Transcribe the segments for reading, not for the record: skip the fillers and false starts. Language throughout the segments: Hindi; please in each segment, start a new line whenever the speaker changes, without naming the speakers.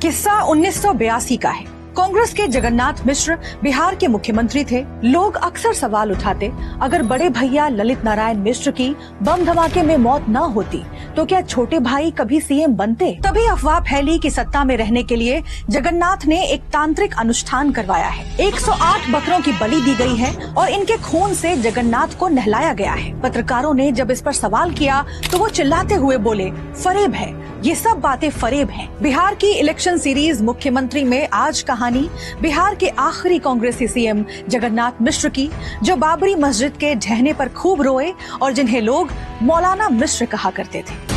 किस्सा 1982 का है। कांग्रेस के जगन्नाथ मिश्र बिहार के मुख्यमंत्री थे। लोग अक्सर सवाल उठाते, अगर बड़े भैया ललित नारायण मिश्र की बम धमाके में मौत न होती तो क्या छोटे भाई कभी सीएम बनते। तभी अफवाह फैली कि सत्ता में रहने के लिए जगन्नाथ ने एक तांत्रिक अनुष्ठान करवाया है। 108 बकरों की बलि दी गई है और इनके खून से जगन्नाथ को नहलाया गया है। पत्रकारों ने जब इस पर सवाल किया तो वो चिल्लाते हुए बोले, फरेब है, ये सब बातें फरेब हैं। बिहार की इलेक्शन सीरीज मुख्यमंत्री में आज कहानी बिहार के आखिरी कांग्रेसी सीएम जगन्नाथ मिश्र की, जो बाबरी मस्जिद के ढहने पर खूब रोए और जिन्हें लोग मौलाना मिश्र कहा करते थे।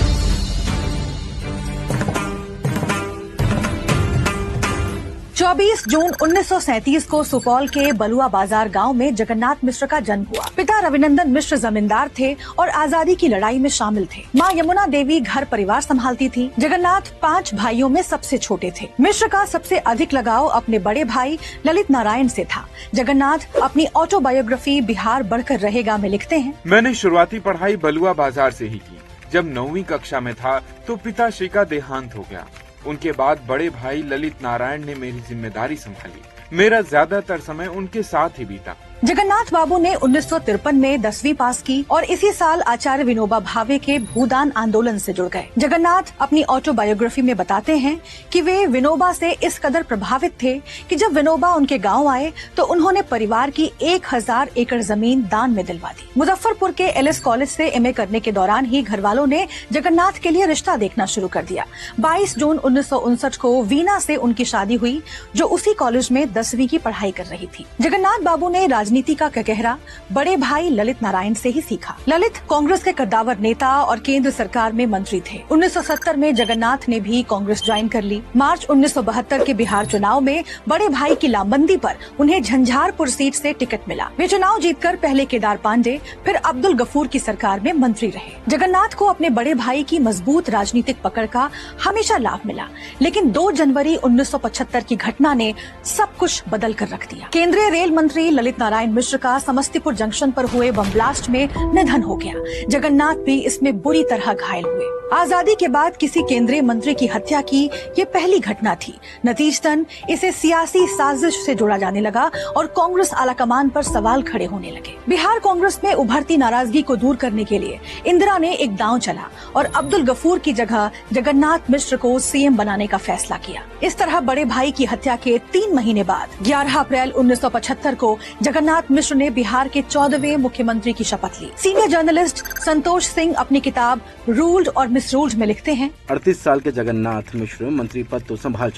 24 जून 1937 को सुपौल के बलुआ बाजार गांव में जगन्नाथ मिश्र का जन्म हुआ। पिता रविनंदन मिश्र जमींदार थे और आजादी की लड़ाई में शामिल थे। मां यमुना देवी घर परिवार संभालती थी। जगन्नाथ 5 भाइयों में सबसे छोटे थे। मिश्र का सबसे अधिक लगाव अपने बड़े भाई ललित नारायण से था। जगन्नाथ अपनी ऑटोबायोग्राफी बिहार बढ़कर रहेगा में लिखते हैं,
मैंने शुरुआती पढ़ाई बलुआ बाजार से ही की। जब 9वीं कक्षा में था तो पिताश्री का देहांत हो गया। उनके बाद बड़े भाई ललित नारायण ने मेरी जिम्मेदारी संभाली। मेरा ज्यादातर समय उनके साथ ही बीता।
जगन्नाथ बाबू ने 1953 में 10वीं पास की और इसी साल आचार्य विनोबा भावे के भूदान आंदोलन से जुड़ गए। जगन्नाथ अपनी ऑटोबायोग्राफी में बताते हैं कि वे विनोबा से इस कदर प्रभावित थे कि जब विनोबा उनके गांव आए तो उन्होंने परिवार की 1000 एकड़ जमीन दान में दिलवा दी। मुजफ्फरपुर के एलएस कॉलेज से एमए करने के दौरान ही घर वालों ने जगन्नाथ के लिए रिश्ता देखना शुरू कर दिया। 22 जून 1959 को वीना से उनकी शादी हुई, जो उसी कॉलेज में 10वीं की पढ़ाई कर रही थी। जगन्नाथ बाबू ने नीति का कहरा बड़े भाई ललित नारायण से ही सीखा। ललित कांग्रेस के कद्दावर नेता और केंद्र सरकार में मंत्री थे। 1970 में जगन्नाथ ने भी कांग्रेस ज्वाइन कर ली। मार्च 1972 के बिहार चुनाव में बड़े भाई की लामबंदी पर उन्हें झंझारपुर सीट से टिकट मिला। वे चुनाव जीतकर पहले केदार पांडे फिर अब्दुल गफूर की सरकार में मंत्री रहे। जगन्नाथ को अपने बड़े भाई की मजबूत राजनीतिक पकड़ का हमेशा लाभ मिला, लेकिन 2 जनवरी 1975 की घटना ने सब कुछ बदल कर रख दिया। केंद्रीय रेल मंत्री ललित नारायण मिश्र का समस्तीपुर जंक्शन पर हुए बम ब्लास्ट में निधन हो गया। जगन्नाथ भी इसमें बुरी तरह घायल हुए। आजादी के बाद किसी केंद्रीय मंत्री की हत्या की ये पहली घटना थी। नतीजतन इसे सियासी साजिश से जोड़ा जाने लगा और कांग्रेस आलाकमान पर सवाल खड़े होने लगे। बिहार कांग्रेस में उभरती नाराजगी को दूर करने के लिए इंदिरा ने एक दांव चला और अब्दुल गफूर की जगह जगन्नाथ मिश्र को सीएम बनाने का फैसला किया। इस तरह बड़े भाई की हत्या के 3 महीने बाद 11 अप्रैल 1975 को जगन्नाथ मिश्र ने बिहार के 14वें मुख्यमंत्री की शपथ ली। सीनियर जर्नलिस्ट संतोष सिंह अपनी किताब रूल्ड और मिसरूल्ड में लिखते हैं,
38 साल के जगन्नाथ मिश्र मंत्री पद तो संभाल